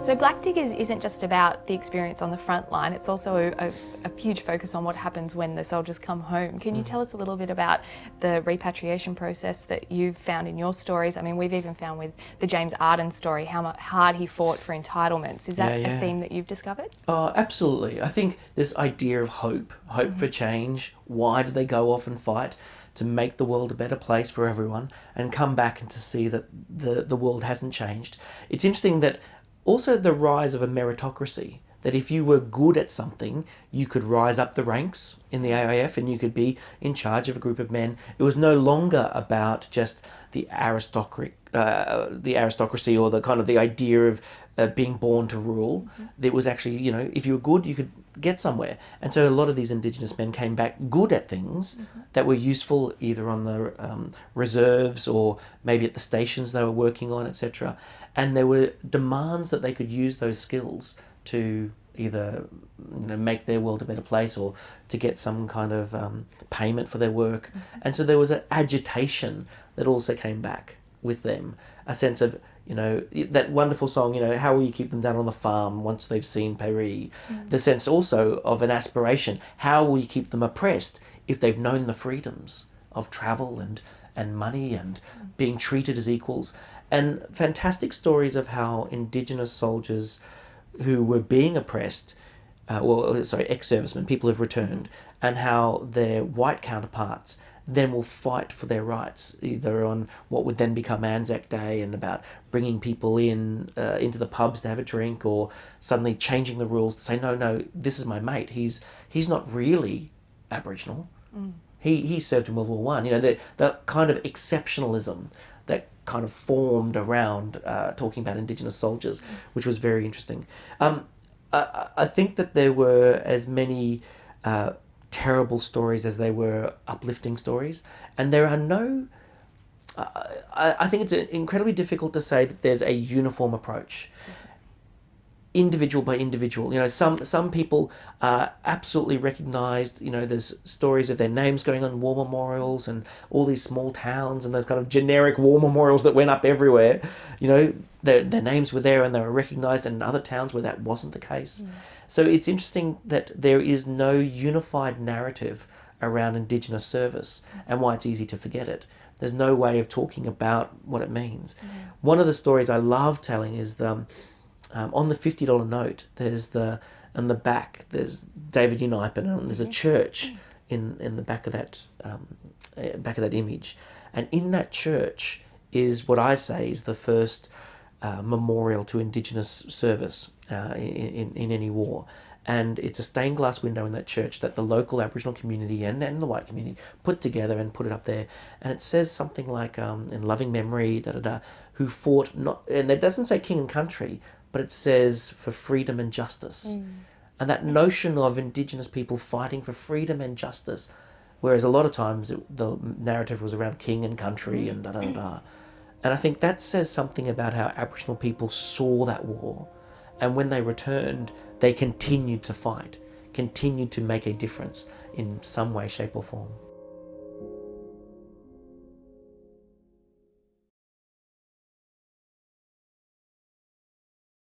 So Black Diggers isn't just about the experience on the front line, it's also a huge focus on what happens when the soldiers come home. Can you tell us a little bit about the repatriation process that you've found in your stories? I mean, we've even found with the James Arden story how hard he fought for entitlements. Is that a theme that you've discovered? Oh, absolutely. I think this idea of hope for change. Why did they go off and fight? To make the world a better place for everyone and come back and to see that the world hasn't changed. It's interesting that also the rise of a meritocracy, that if you were good at something, you could rise up the ranks in the AIF and you could be in charge of a group of men. It was no longer about just the aristocracy or the kind of the idea of being born to rule. It was actually, you know, if you were good, you could get somewhere. And so a lot of these Indigenous men came back good at things that were useful either on the reserves or maybe at the stations they were working on, etc. And there were demands that they could use those skills to either, you know, make their world a better place or to get some kind of payment for their work. And so there was an agitation that also came back with them, a sense of, you know, that wonderful song, you know, how will you keep them down on the farm once they've seen Paris? The sense also of an aspiration. How will you keep them oppressed if they've known the freedoms of travel and money and being treated as equals? And fantastic stories of how Indigenous soldiers who were being oppressed, ex-servicemen, people who've returned, and how their white counterparts then will fight for their rights, either on what would then become Anzac Day and about bringing people in into the pubs to have a drink, or suddenly changing the rules to say, no, this is my mate. He's not really Aboriginal. He served in World War I. You know, the kind of exceptionalism that kind of formed around talking about Indigenous soldiers, which was very interesting. I think that there were as many terrible stories as they were uplifting stories, and there are no I think it's incredibly difficult to say that there's a uniform approach, individual by individual. You know, some people are absolutely recognised. You know, there's stories of their names going on war memorials and all these small towns and those kind of generic war memorials that went up everywhere. You know, their names were there and they were recognised, and in other towns where that wasn't the case. So it's interesting that there is no unified narrative around Indigenous service and why it's easy to forget it. There's no way of talking about what it means. One of the stories I love telling is on the $50 note, there's on the back, there's David Unipe, and there's a church in the back of that image. And in that church is what I say is the first memorial to Indigenous service in any war. And it's a stained glass window in that church that the local Aboriginal community and the white community put together and put it up there. And it says something like, in loving memory, who fought not, and it doesn't say king and country, but it says for freedom and justice. And that notion of Indigenous people fighting for freedom and justice, whereas a lot of times the narrative was around king and country and da-da-da-da. And I think that says something about how Aboriginal people saw that war. And when they returned, they continued to fight, continued to make a difference in some way, shape or form.